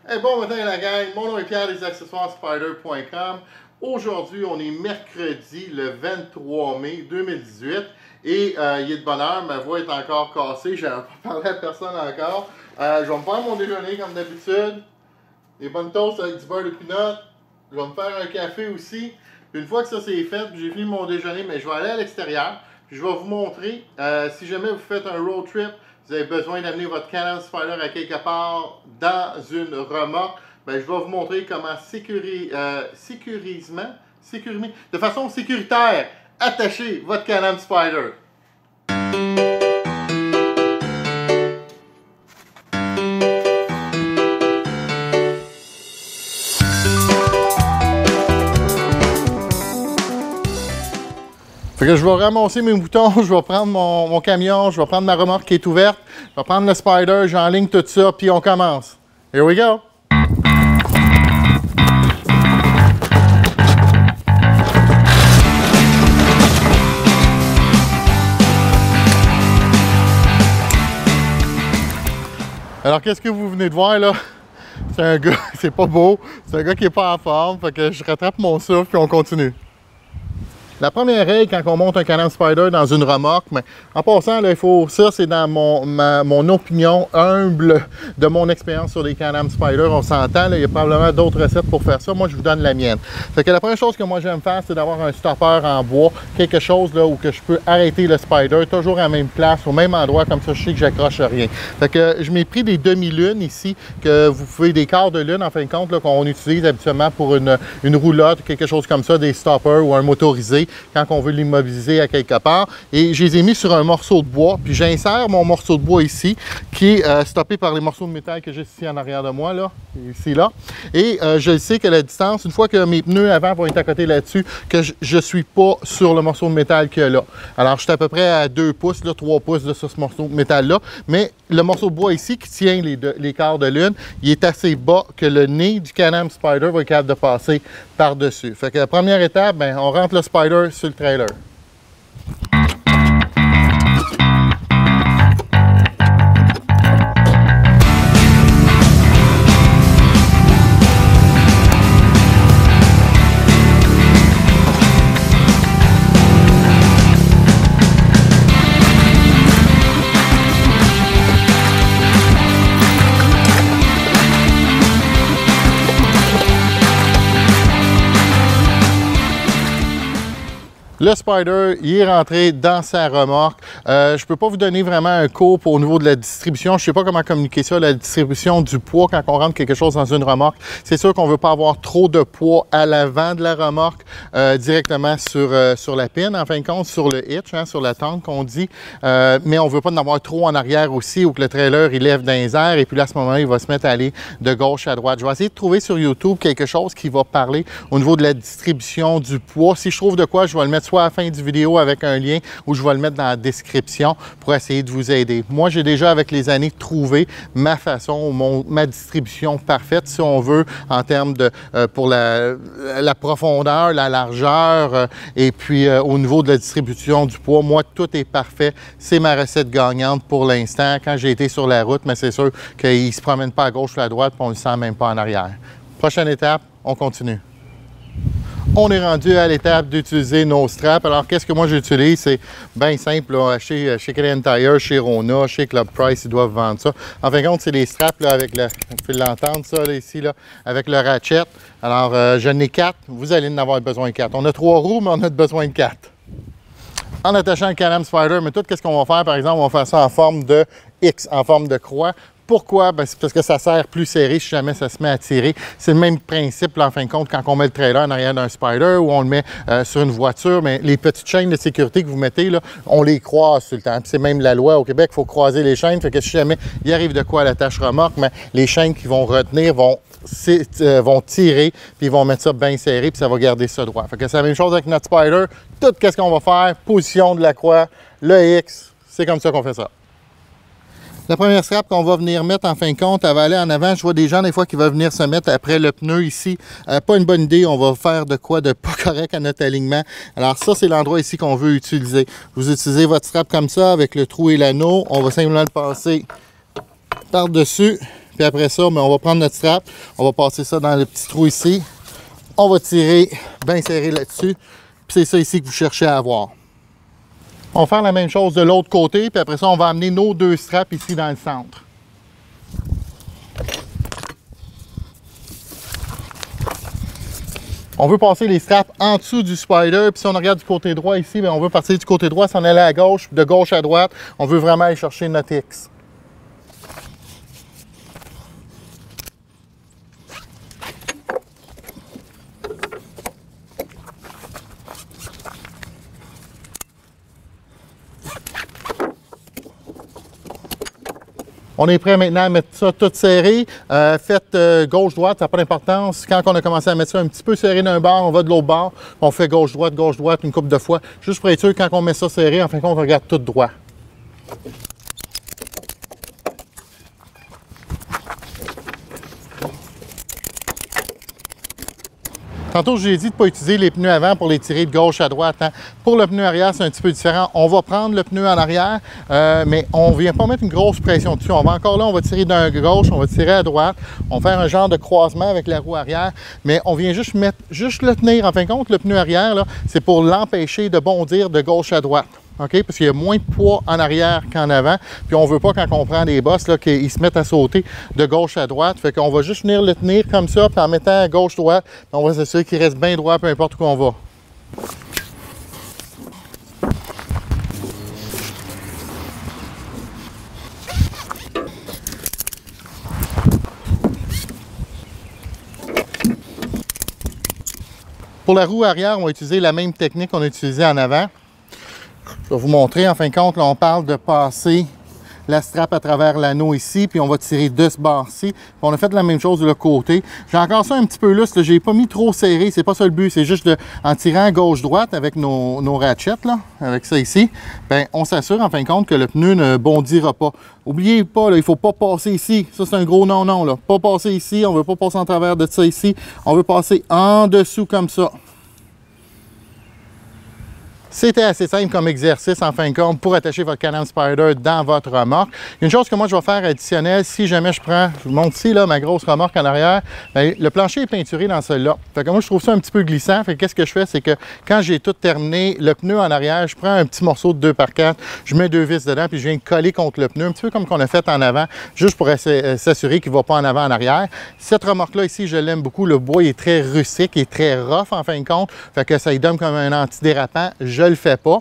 Hey, bon matin la gang, mon nom est Pierre des accessoires-spider.com. Aujourd'hui, on est mercredi le 23 mai 2018 et il est de bonne heure, ma voix est encore cassée, je n'ai pas parlé à personne encore. Je vais me faire mon déjeuner comme d'habitude, des bonnes toasts avec du beurre de pinot, je vais me faire un café aussi. Puis une fois que ça c'est fait, j'ai fini mon déjeuner, mais je vais aller à l'extérieur. Je vais vous montrer, si jamais vous faites un road trip, vous avez besoin d'amener votre Can-Am Spider à quelque part dans une remorque, ben, je vais vous montrer comment de façon sécuritaire, attacher votre Can-Am Spider. Fait que je vais ramasser mes moutons, je vais prendre mon camion, je vais prendre ma remorque qui est ouverte, je vais prendre le Spider, j'enligne tout ça, puis on commence. Here we go! Alors, qu'est-ce que vous venez de voir là? C'est un gars, c'est pas beau, c'est un gars qui est pas en forme, fait que je rattrape mon souffle, puis on continue. La première règle quand on monte un Can-Am Spider dans une remorque, mais en passant, là, ça c'est dans mon opinion humble de mon expérience sur les Can-Am Spider, on s'entend, il y a probablement d'autres recettes pour faire ça, moi je vous donne la mienne. Fait que la première chose que moi j'aime faire, c'est d'avoir un stopper en bois, quelque chose là où que je peux arrêter le Spider, toujours à la même place, au même endroit, comme ça je sais que j'accroche rien. Fait que je m'ai pris des demi-lunes ici, que vous pouvez, des quarts de lune en fin de compte, qu'on utilise habituellement pour une roulotte, quelque chose comme ça, des stoppers ou un motorisé, quand on veut l'immobiliser à quelque part. Et je les ai mis sur un morceau de bois, puis j'insère mon morceau de bois ici, qui est stoppé par les morceaux de métal que j'ai ici en arrière de moi, là, ici, là. Et je sais que la distance, une fois que mes pneus avant vont être à côté là-dessus, que je ne suis pas sur le morceau de métal qu'il y a là. Alors, je suis à peu près à 2 pouces, là, 3 pouces de sur ce morceau de métal-là, mais le morceau de bois ici, qui tient les quarts de lune, il est assez bas que le nez du Can-Am Spider va être capable de passer par-dessus. Fait que la première étape, ben, on rentre le Spider sur le trailer. Le Spider, il est rentré dans sa remorque. Je ne peux pas vous donner vraiment un cours au niveau de la distribution. Je ne sais pas comment communiquer ça, la distribution du poids quand on rentre quelque chose dans une remorque. C'est sûr qu'on ne veut pas avoir trop de poids à l'avant de la remorque, directement sur la pine, en fin de compte, sur le hitch, hein, sur la tente qu'on dit. Mais on ne veut pas en avoir trop en arrière aussi, où que le trailer, il lève dans les airs. Et puis là, à ce moment-là, il va se mettre à aller de gauche à droite. Je vais essayer de trouver sur YouTube quelque chose qui va parler au niveau de la distribution du poids. Si je trouve de quoi, je vais le mettre soit à la fin du vidéo avec un lien ou je vais le mettre dans la description pour essayer de vous aider. Moi, j'ai déjà avec les années trouvé ma façon, ma distribution parfaite, si on veut, en termes de pour la profondeur, la largeur et puis au niveau de la distribution du poids. Moi, tout est parfait. C'est ma recette gagnante pour l'instant. Quand j'ai été sur la route, mais c'est sûr qu'il ne se promène pas à gauche ou à droite, puis on ne le sent même pas en arrière. Prochaine étape, on continue. On est rendu à l'étape d'utiliser nos straps. Alors, qu'est-ce que moi j'utilise? C'est bien simple. Là, chez Canadian Tire, chez Rona, chez Club Price, ils doivent vendre ça. En fin de compte, c'est les straps là, avec le... Vous pouvez l'entendre, ça, là, ici, là, avec le ratchet. Alors, j'en ai 4. Vous allez en avoir besoin de 4. On a 3 roues, mais on a besoin de 4. En attachant le Can-Am Spider, mais tout, qu'est-ce qu'on va faire? Par exemple, on va faire ça en forme de X, en forme de croix. Pourquoi? Ben, c'est parce que ça serre plus serré si jamais ça se met à tirer. C'est le même principe, là, en fin de compte, quand on met le trailer en arrière d'un Spider ou on le met sur une voiture. Mais les petites chaînes de sécurité que vous mettez, là, on les croise tout le temps. C'est même la loi au Québec, il faut croiser les chaînes. Fait que si jamais il arrive de quoi à la tâche remorque, mais les chaînes qui vont retenir vont tirer, puis ils vont mettre ça bien serré, puis ça va garder ça droit. Fait que c'est la même chose avec notre Spider. Tout ce qu'on va faire, position de la croix, le X, c'est comme ça qu'on fait ça. La première strap qu'on va venir mettre en fin de compte, elle va aller en avant. Je vois des gens des fois qui veulent venir se mettre après le pneu ici. Pas une bonne idée, on va faire de quoi de pas correct à notre alignement. Alors ça, c'est l'endroit ici qu'on veut utiliser. Vous utilisez votre strap comme ça avec le trou et l'anneau. On va simplement le passer par-dessus. Puis après ça, on va prendre notre strap, on va passer ça dans le petit trou ici. On va tirer bien serré là-dessus. Puis c'est ça ici que vous cherchez à avoir. On va faire la même chose de l'autre côté. Puis après ça, on va amener nos 2 straps ici dans le centre. On veut passer les straps en dessous du spider. Puis si on regarde du côté droit ici, bien, on veut partir du côté droit, s'en aller à gauche, de gauche à droite. On veut vraiment aller chercher notre X. On est prêt maintenant à mettre ça tout serré. Faites gauche-droite, ça n'a pas d'importance. Quand on a commencé à mettre ça un petit peu serré d'un bord, on va de l'autre bord. On fait gauche-droite une couple de fois. Juste pour être sûr, quand on met ça serré, en fin de compte, on regarde tout droit. Tantôt, je vous ai dit de ne pas utiliser les pneus avant pour les tirer de gauche à droite. Hein. Pour le pneu arrière, c'est un petit peu différent. On va prendre le pneu en arrière, mais on ne vient pas mettre une grosse pression dessus. On va encore là, on va tirer d'un gauche, on va tirer à droite. On va faire un genre de croisement avec la roue arrière, mais on vient juste le tenir. En fin de compte, le pneu arrière, c'est pour l'empêcher de bondir de gauche à droite. OK? Parce qu'il y a moins de poids en arrière qu'en avant. Puis on ne veut pas, quand on prend des bosses, qu'ils se mettent à sauter de gauche à droite. Fait qu'on va juste venir le tenir comme ça, puis en mettant à gauche-droite, on va s'assurer qu'il reste bien droit, peu importe où on va. Pour la roue arrière, on va utiliser la même technique qu'on a utilisée en avant. Je vais vous montrer, en fin de compte, là, on parle de passer la strap à travers l'anneau ici, puis on va tirer de ce bord-ci. On a fait la même chose de l'autre côté. J'ai encore ça un petit peu lousse, j'ai pas mis trop serré, c'est pas ça le but, c'est juste en tirant gauche-droite avec nos ratchets, là, avec ça ici, bien, on s'assure en fin de compte que le pneu ne bondira pas. Oubliez pas, là, il ne faut pas passer ici. Ça, c'est un gros non-non, là. Pas passer ici, on ne veut pas passer en travers de ça ici. On veut passer en dessous comme ça. C'était assez simple comme exercice, en fin de compte, pour attacher votre Can-Am Spyder dans votre remorque. Une chose que moi, je vais faire additionnelle, si jamais je vous montre ici, là, ma grosse remorque en arrière, bien, le plancher est peinturé dans celui-là. Fait que moi, je trouve ça un petit peu glissant. Fait que qu'est-ce que je fais, c'est que quand j'ai tout terminé, le pneu en arrière, je prends un petit morceau de 2x4, je mets 2 vis dedans, puis je viens coller contre le pneu, un petit peu comme qu'on a fait en avant, juste pour s'assurer qu'il ne va pas en avant, en arrière. Cette remorque-là, ici, je l'aime beaucoup. Le bois est très rustique, il est très rough, en fin de compte. Fait que ça lui donne comme un antidérapant. Je le fais pas.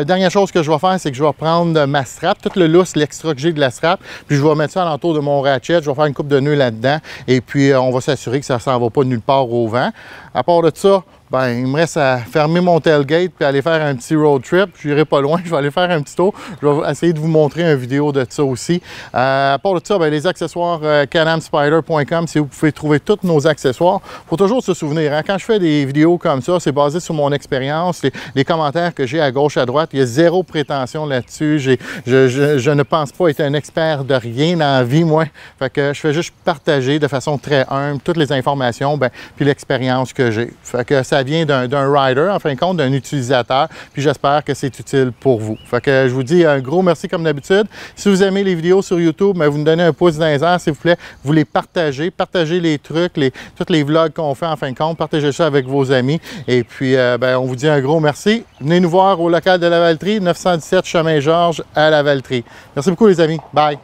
Dernière chose que je vais faire, c'est que je vais prendre ma strap, tout le lousse, l'extra que j'ai de la strap, puis je vais mettre ça alentour de mon ratchet, je vais faire une coupe de nœuds là-dedans, et puis on va s'assurer que ça ne s'en va pas nulle part au vent. À part de ça, ben, il me reste à fermer mon tailgate puis aller faire un petit road trip. Je n'irai pas loin, je vais aller faire un petit tour. Je vais essayer de vous montrer une vidéo de ça aussi. À part de ça, ben, les accessoires canamspyder.com, c'est où vous pouvez trouver tous nos accessoires. Il faut toujours se souvenir, hein, quand je fais des vidéos comme ça, c'est basé sur mon expérience, les commentaires que j'ai à gauche, à droite. Il y a zéro prétention là-dessus. Je ne pense pas être un expert de rien dans la vie, moi. Fait que je fais juste partager de façon très humble toutes les informations, ben, puis l'expérience que j'ai. Fait que ça vient d'un rider, en fin de compte, d'un utilisateur, puis j'espère que c'est utile pour vous. Fait que je vous dis un gros merci comme d'habitude. Si vous aimez les vidéos sur YouTube, bien, vous nous donnez un pouce dans les airs, s'il vous plaît, vous les partagez, partagez les trucs, tous les vlogs qu'on fait en fin de compte, partagez ça avec vos amis, et puis ben, on vous dit un gros merci. Venez nous voir au local de Lavaltrie, 917 Chemin Georges à Lavaltrie. Merci beaucoup les amis, bye!